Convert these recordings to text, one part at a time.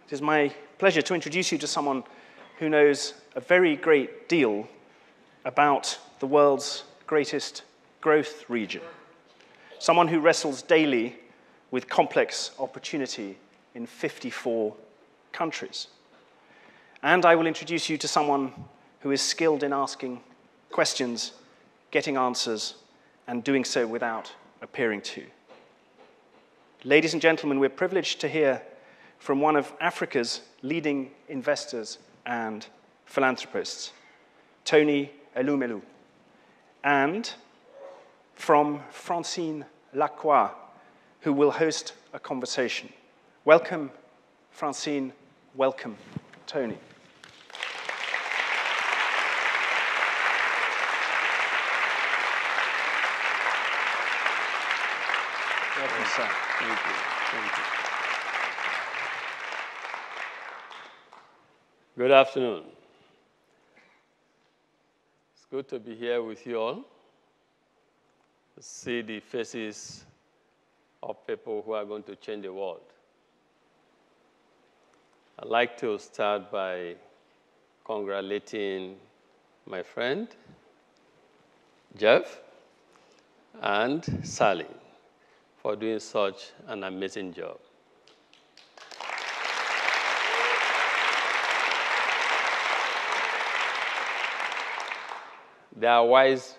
It is my pleasure to introduce you to someone who knows a very great deal about the world's greatest growth region, someone who wrestles daily with complex opportunity in 54 countries. And I will introduce you to someone who is skilled in asking questions, getting answers, and doing so without appearing to. Ladies and gentlemen, we're privileged to hear from one of Africa's leading investors and philanthropists, Tony Elumelu, and from Francine Lacroix, who will host a conversation. Welcome, Francine. Welcome, Tony. Welcome, sir. Thank you. Thank you. Good afternoon. It's good to be here with you all, to see the faces of people who are going to change the world. I'd like to start by congratulating my friend, Jeff, and Sally for doing such an amazing job. They are wise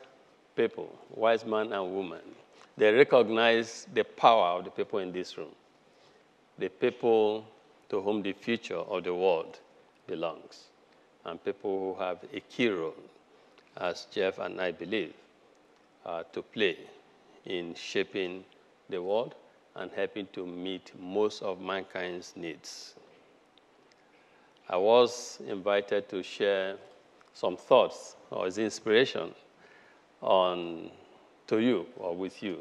people, wise men and women. They recognize the power of the people in this room, the people to whom the future of the world belongs, and people who have a key role, as Jeff and I believe, to play in shaping the world and helping to meet most of mankind's needs. I was invited to share some thoughts or as inspiration to you or with you.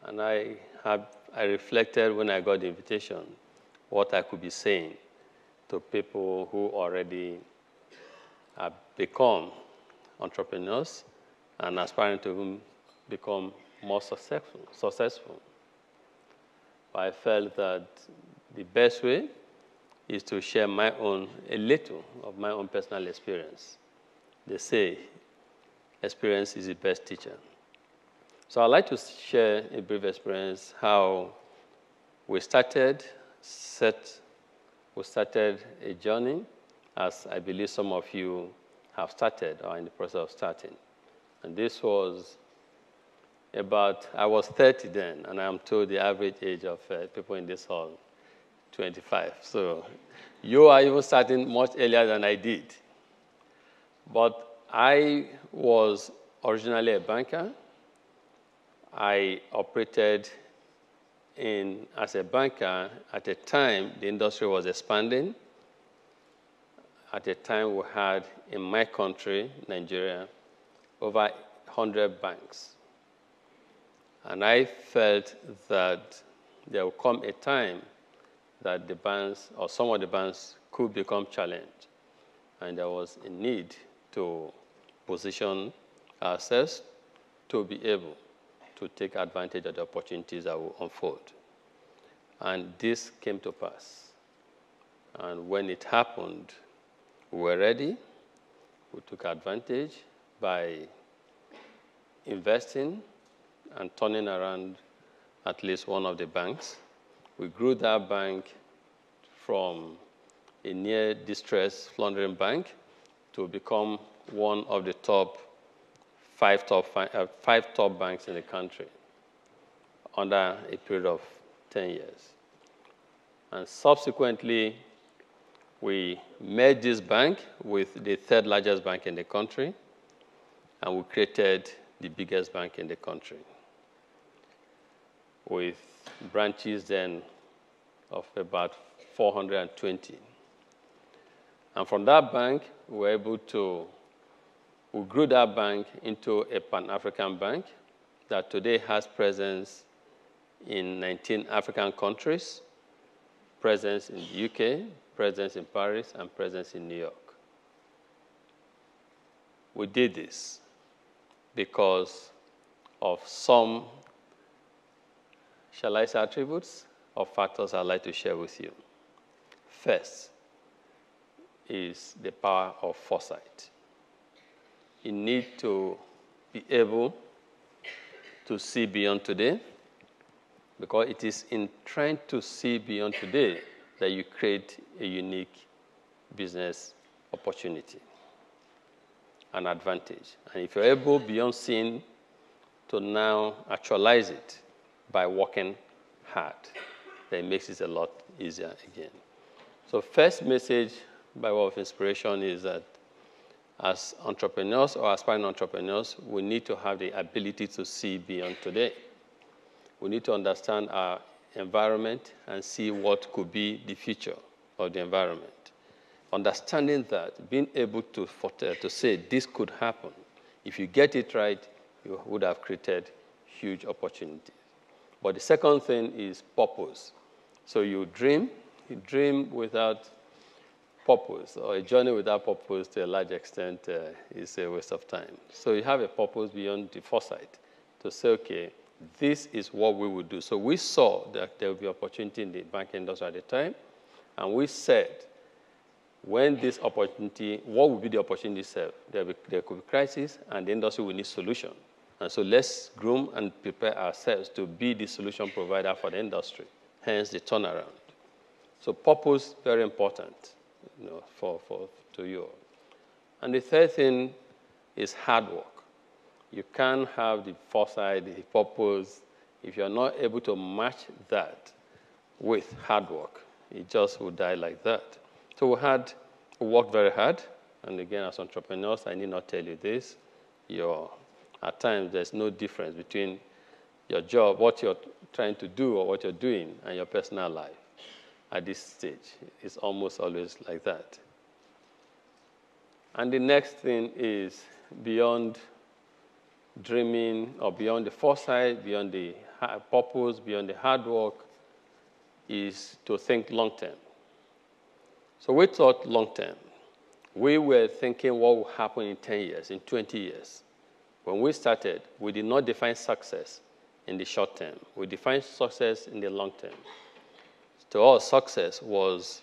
And I reflected when I got the invitation what I could be saying to people who already have become entrepreneurs and aspiring to become more successful. But I felt that the best way is to share a little of my own personal experience. They say experience is the best teacher. So I'd like to share a brief experience how we started a journey, as I believe some of you have started or are in the process of starting. And this was I was 30 then, and I'm told the average age of people in this hall, 25. So you are even starting much earlier than I did. But I was originally a banker. I operated as a banker at a time the industry was expanding. At a time we had, in my country, Nigeria, over 100 banks. And I felt that there would come a time that the banks, or some of the banks, could become challenged. And there was a need to position ourselves to be able to take advantage of the opportunities that will unfold. And this came to pass. And when it happened, we were ready. We took advantage by investing and turning around at least one of the banks. We grew that bank from a near distressed floundering bank to become one of the five top banks in the country under a period of 10 years. And subsequently, we merged this bank with the third largest bank in the country, and we created the biggest bank in the country, with branches then of about 420. And from that bank, we grew that bank into a Pan-African bank that today has presence in 19 African countries, presence in the UK, presence in Paris, and presence in New York. We did this because of some, shall I say, attributes or factors I'd like to share with you. first is the power of foresight. You need to be able to see beyond today, because it is in trying to see beyond today that you create a unique business opportunity, an advantage. And if you're able, beyond seeing, to now actualize it by working hard, then it makes it a lot easier again. So first message by way of inspiration is that as entrepreneurs or aspiring entrepreneurs, we need to have the ability to see beyond today. We need to understand our environment and see what could be the future of the environment. Understanding that, being able to say this could happen, if you get it right, you would have created huge opportunities. But the second thing is purpose. So you dream without purpose, or a journey without purpose to a large extent is a waste of time. So you have a purpose beyond the foresight to say, okay, this is what we would do. So we saw that there would be opportunity in the banking industry at the time, and we said, when this opportunity, what would be the opportunity itself? There could be crisis, and the industry will need solution. And so let's groom and prepare ourselves to be the solution provider for the industry, hence the turnaround. So purpose, very important, to you. And the third thing is hard work. You can't have the foresight, the purpose, if you're not able to match that with hard work. It just will die like that. So we worked very hard. And again, as entrepreneurs, I need not tell you this. At times, there's no difference between your job, what you're trying to do or what you're doing, and your personal life. At this stage, it's almost always like that. And the next thing is beyond dreaming, or beyond the foresight, beyond the purpose, beyond the hard work, is to think long term. So we thought long term. We were thinking what will happen in 10 years, in 20 years. When we started, we did not define success in the short term. We defined success in the long term. To us, success was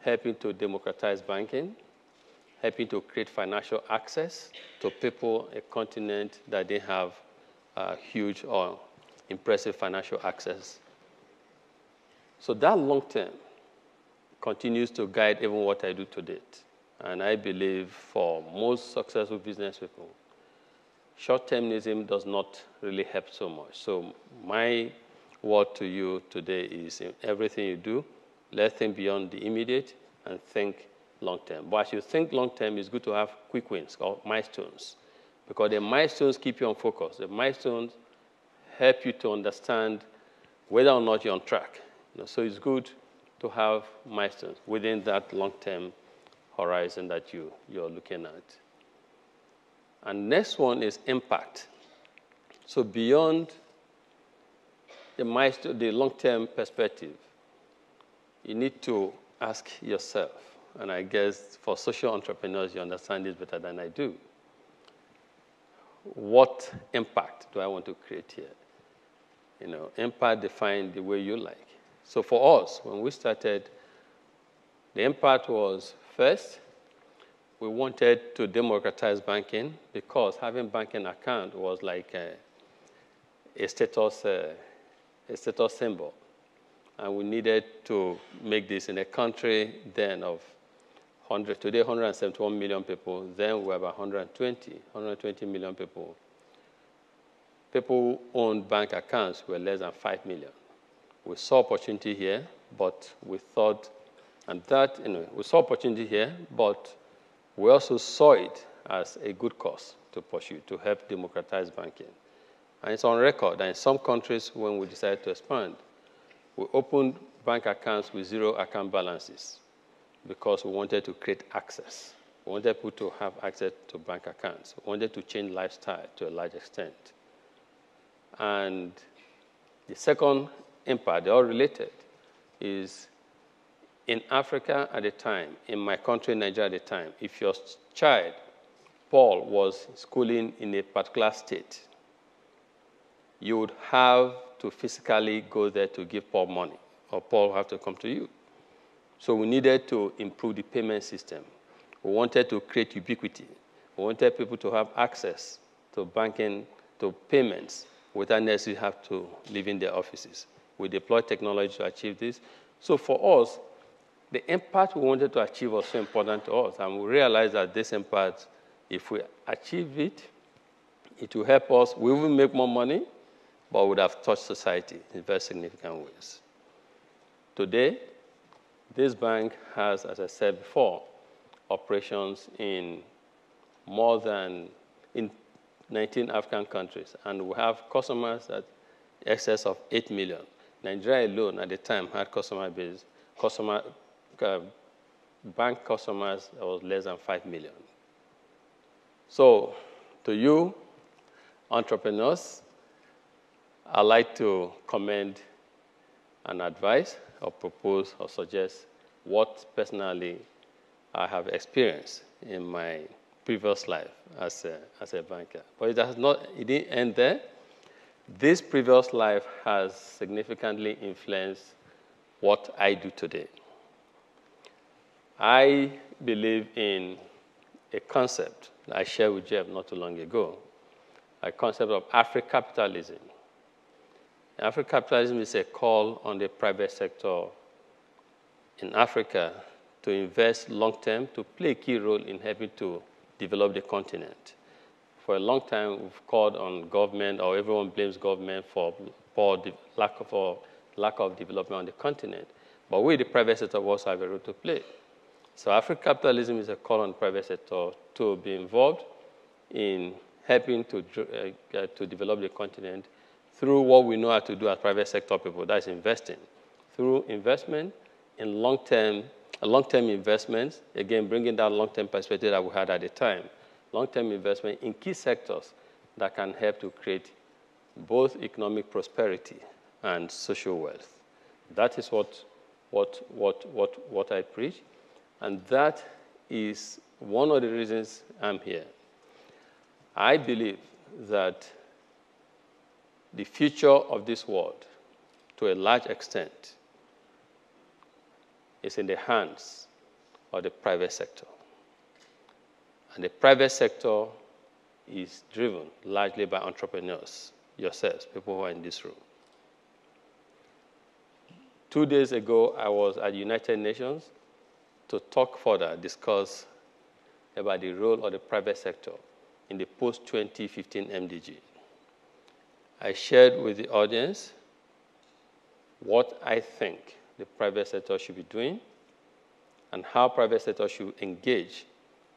helping to democratize banking, helping to create financial access to people, a continent that didn't have huge or impressive financial access. So that long term continues to guide even what I do to date. And I believe for most successful business people, short-termism does not really help so much. So my word to you today is, in everything you do, let's think beyond the immediate and think long-term. But as you think long-term, it's good to have quick wins, called milestones, because the milestones keep you on focus. The milestones help you to understand whether or not you're on track. So it's good to have milestones within that long-term horizon that you're looking at. And next one is impact. So beyond the long-term perspective, you need to ask yourself, and I guess for social entrepreneurs, you understand this better than I do, what impact do I want to create here? Impact defined the way you like. So for us, when we started, the impact was, first, we wanted to democratize banking, because having banking account was like a status symbol. And we needed to make this in a country then of today 171 million people, then we were about 120 million people. People who owned bank accounts were less than 5 million. We saw opportunity here, but we thought, we saw opportunity here, but we also saw it as a good cause to pursue, to help democratize banking. And it's on record that in some countries, when we decided to expand, we opened bank accounts with zero account balances because we wanted to create access. We wanted people to have access to bank accounts. We wanted to change lifestyle to a large extent. And the second impact, they're all related, is in Africa at the time, in my country, Nigeria at the time, if your child, Paul, was schooling in a particular state, you would have to physically go there to give Paul money, or Paul would have to come to you. So we needed to improve the payment system. We wanted to create ubiquity. We wanted people to have access to banking, to payments, without necessarily have to live in their offices. We deployed technology to achieve this. So for us, the impact we wanted to achieve was so important to us, and we realized that this impact, if we achieve it, it will help us. We will make more money, but would have touched society in very significant ways. Today, this bank has, as I said before, operations in more than 19 African countries, and we have customers at excess of 8 million. Nigeria alone at the time had bank customers that was less than 5 million. So to you, entrepreneurs, I'd like to commend and advise or propose or suggest what personally I have experienced in my previous life as a banker. But it didn't end there. This previous life has significantly influenced what I do today. I believe in a concept that I shared with Jeff not too long ago, a concept of Afro-capitalism. Afro-capitalism is a call on the private sector in Africa to invest long-term, to play a key role in helping to develop the continent. For a long time, we've called on government, or everyone blames government for lack of development on the continent. But we, the private sector, also have a role to play. So Afro-capitalism is a call on the private sector to be involved in helping to develop the continent through what we know how to do as private sector people, that is investing. Through investment in long-term investments, again, bringing that long-term perspective that we had at the time, long-term investment in key sectors that can help to create both economic prosperity and social wealth. That is what I preach, and that is one of the reasons I'm here. I believe that the future of this world, to a large extent, is in the hands of the private sector. And the private sector is driven largely by entrepreneurs, yourselves, people who are in this room. 2 days ago, I was at the United Nations to talk further, discuss about the role of the private sector in the post-2015 MDG. I shared with the audience what I think the private sector should be doing and how private sector should engage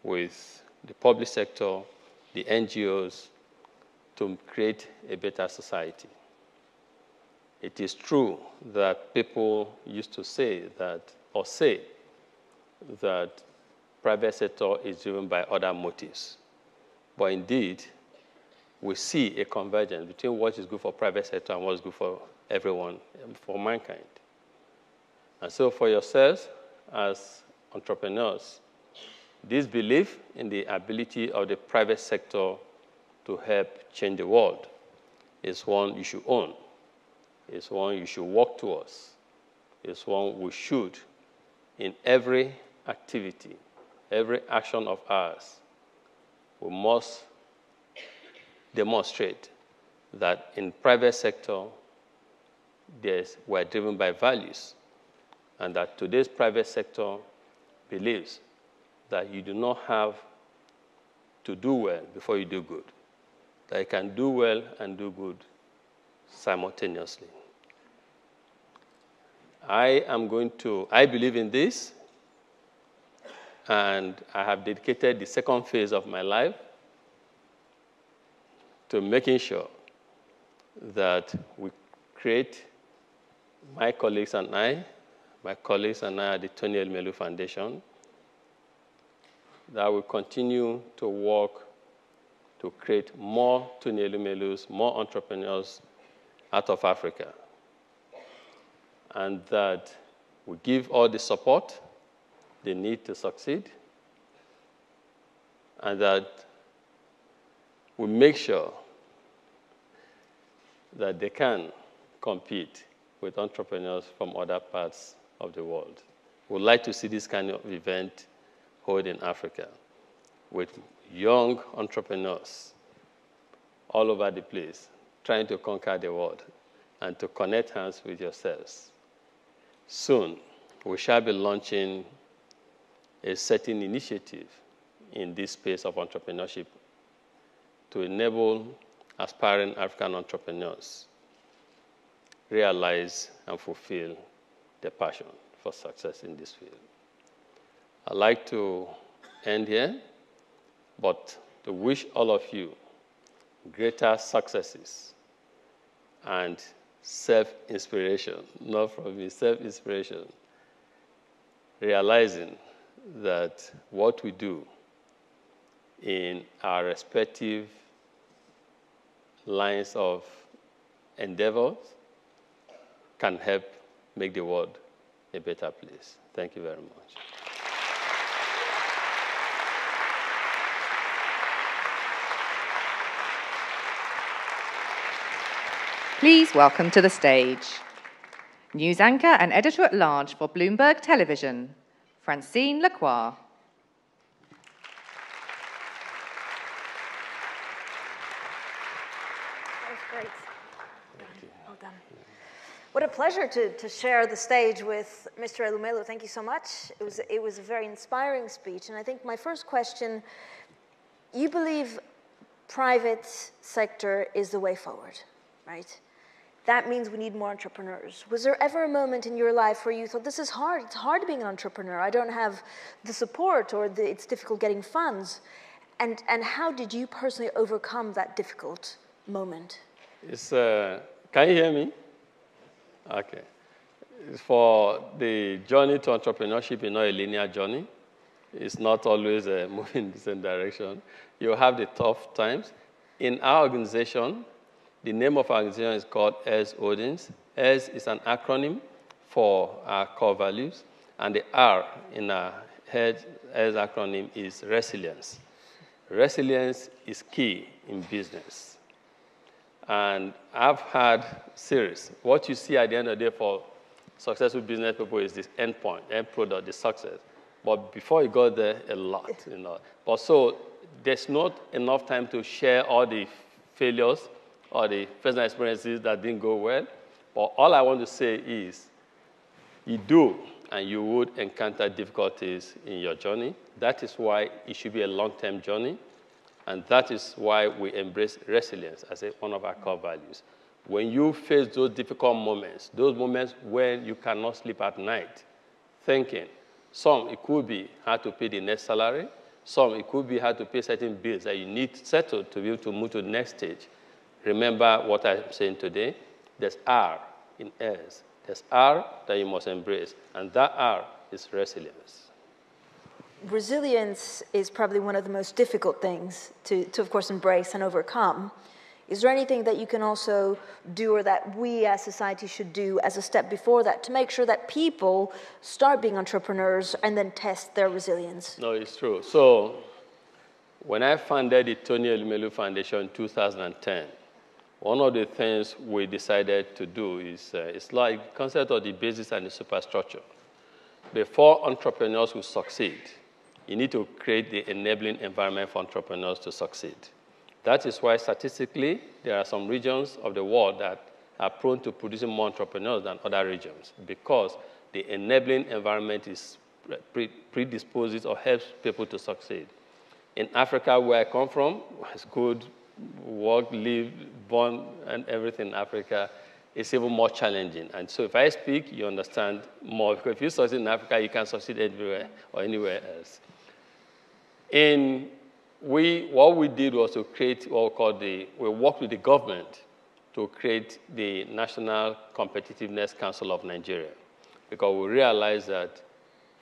with the public sector, the NGOs, to create a better society. It is true that people used to say that private sector is driven by other motives. But indeed, we see a convergence between what is good for private sector and what is good for everyone, for mankind. And so for yourselves as entrepreneurs, this belief in the ability of the private sector to help change the world is one you should own. It's one you should work towards. It's one we should, in every activity, every action of ours, we must demonstrate that in private sector, we're driven by values, and that today's private sector believes that you do not have to do well before you do good, that you can do well and do good simultaneously. I believe in this, and I have dedicated the second phase of my life to making sure that we create, my colleagues and I at the Tony Elumelu Foundation, that we continue to work to create more Tony Elumelus, more entrepreneurs out of Africa, and that we give all the support they need to succeed, and that we make sure that they can compete with entrepreneurs from other parts of the world. would like to see this kind of event held in Africa with young entrepreneurs all over the place trying to conquer the world and to connect hands with yourselves. Soon, we shall be launching a certain initiative in this space of entrepreneurship to enable aspiring African entrepreneurs realize and fulfill their passion for success in this field. I'd like to end here, but to wish all of you greater successes and self-inspiration, not from me, self-inspiration, realizing that what we do in our respective lines of endeavors can help make the world a better place. Thank you very much. Please welcome to the stage news anchor and editor-at-large for Bloomberg Television, Francine Lacroix. That was great. Well done. What a pleasure to share the stage with Mr. Elumelu. Thank you so much. It was a very inspiring speech. And I think my first question, you believe private sector is the way forward, right? That means we need more entrepreneurs. Was there ever a moment in your life where you thought, this is hard, it's hard being an entrepreneur, I don't have the support, or it's difficult getting funds? And how did you personally overcome that difficult moment? Can you hear me? Okay. For the journey to entrepreneurship is not a linear journey. It's not always moving in the same direction. You have the tough times. In our organization, the name of our organization is called S.KOLL. S is an acronym for our core values, and the R in our S acronym is resilience. Resilience is key in business. And I've had series. What you see at the end of the day for successful business people is this end point, end product, the success. But before you got there, a lot, you know. But so there's not enough time to share all the failures or the personal experiences that didn't go well. But all I want to say is you do and you would encounter difficulties in your journey. That is why it should be a long-term journey. And that is why we embrace resilience as one of our core values. When you face those difficult moments, those moments when you cannot sleep at night, thinking, some it could be how to pay the next salary, some it could be how to pay certain bills that you need settled to be able to move to the next stage. Remember what I'm saying today. There's R in S. There's R that you must embrace, and that R is resilience. Resilience is probably one of the most difficult things to of course, embrace and overcome. Is there anything that you can also do or that we as society should do as a step before that to make sure that people start being entrepreneurs and then test their resilience? No, it's true. So when I founded the Tony Elumelu Foundation in 2010, one of the things we decided to do is, it's like the concept of the basis and the superstructure. Before entrepreneurs will succeed, you need to create the enabling environment for entrepreneurs to succeed. That is why statistically, there are some regions of the world that are prone to producing more entrepreneurs than other regions because the enabling environment is predisposes or helps people to succeed. In Africa, where I come from, it's good, work, live, born, and everything in Africa is even more challenging. And so if I speak, you understand more. Because if you succeed in Africa, you can succeed everywhere or anywhere else. What we did was to create what we call we worked with the government to create the National Competitiveness Council of Nigeria. Because we realized that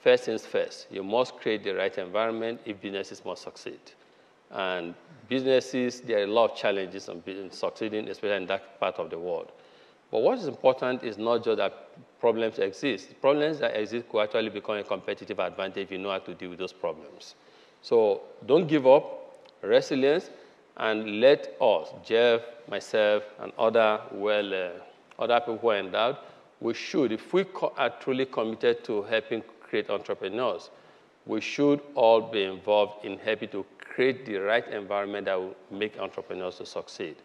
first things first, you must create the right environment if businesses must succeed. And businesses, there are a lot of challenges in succeeding, especially in that part of the world. But what is important is not just that problems exist. Problems that exist could actually become a competitive advantage if you know how to deal with those problems. So don't give up, resilience, and let us, Jeff, myself, and other people who are endowed, we should, if we are truly committed to helping create entrepreneurs. We should all be involved in helping to create the right environment that will make entrepreneurs to succeed.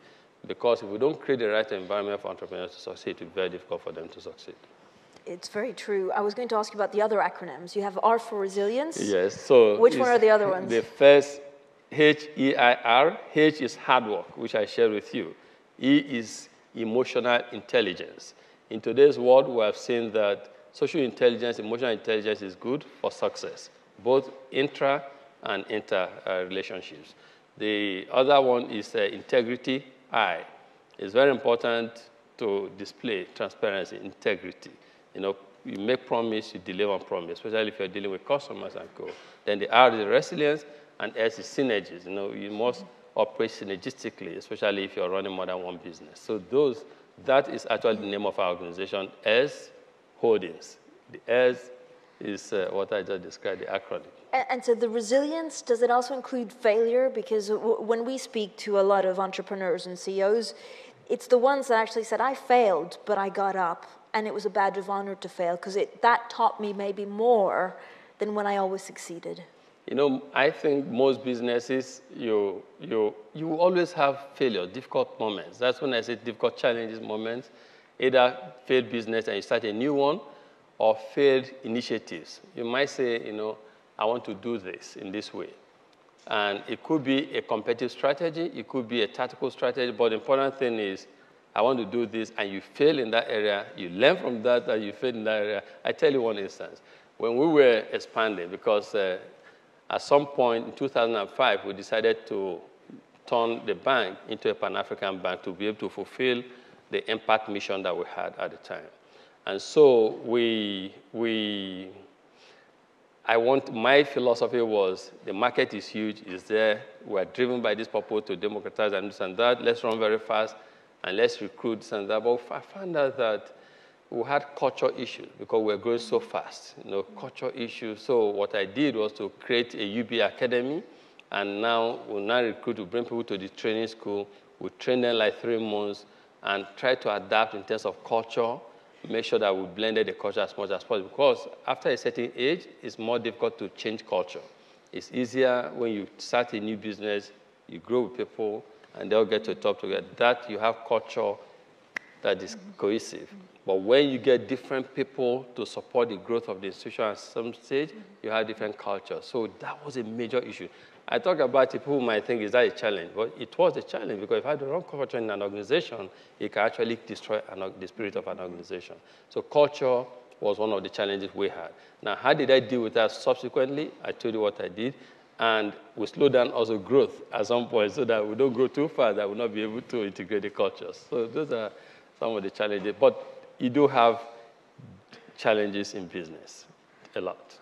Because if we don't create the right environment for entrepreneurs to succeed, it will be very difficult for them to succeed. It's very true. I was going to ask you about the other acronyms. You have R for resilience. Yes. So which one are the other ones? The first, H-E-I-R. H is hard work, which I shared with you. E is emotional intelligence. In today's world, we have seen that social intelligence, emotional intelligence is good for success, both intra and inter relationships. The other one is integrity, I. It's very important to display transparency, integrity. You know, you make promise, you deliver on promise, especially if you're dealing with customers and co. Then the R is resilience, and S is synergies. You know, you must operate synergistically, especially if you're running more than one business. So that is actually the name of our organization, S Holdings. The S is what I just described, the acronym. And so the resilience, does it also include failure? Because when we speak to a lot of entrepreneurs and CEOs, it's the ones that actually said, I failed, but I got up, and it was a badge of honor to fail, because that taught me maybe more than when I always succeeded. You know, I think most businesses, you always have failure, difficult moments. That's when I say difficult challenges moments, either failed business and you start a new one, or failed initiatives. You might say, you know, I want to do this in this way. And it could be a competitive strategy, it could be a tactical strategy, but the important thing is, I want to do this, and you fail in that area, you learn from that, and you fail in that area. I tell you one instance. When we were expanding, because at some point in 2005, we decided to turn the bank into a Pan-African bank to be able to fulfill the impact mission that we had at the time. And so my philosophy was the market is huge, it's there, we're driven by this purpose to democratize and this and that, let's run very fast and let's recruit this and that. But I found out that we had culture issues because we were growing so fast, you know, culture issues. So what I did was to create a UB Academy, and now we recruit to bring people to the training school. We train them like 3 months and try to adapt in terms of culture, make sure that we blended the culture as much as possible. Because after a certain age, it's more difficult to change culture. It's easier when you start a new business, you grow with people, and they'll get to the top together. That you have culture that is cohesive. But when you get different people to support the growth of the institution at some stage, you have different cultures. So that was a major issue. I talk about it, people might think, is that a challenge? But it was a challenge, because if I had the wrong culture in an organization, it can actually destroy the spirit of an organization. So culture was one of the challenges we had. Now, how did I deal with that subsequently? I told you what I did. And we slowed down also growth at some point so that we don't grow too fast, that we'll not be able to integrate the cultures. So those are some of the challenges. But you do have challenges in business, a lot.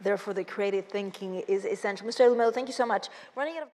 Therefore, the creative thinking is essential. Mr. Elumelu, thank you so much. Running out of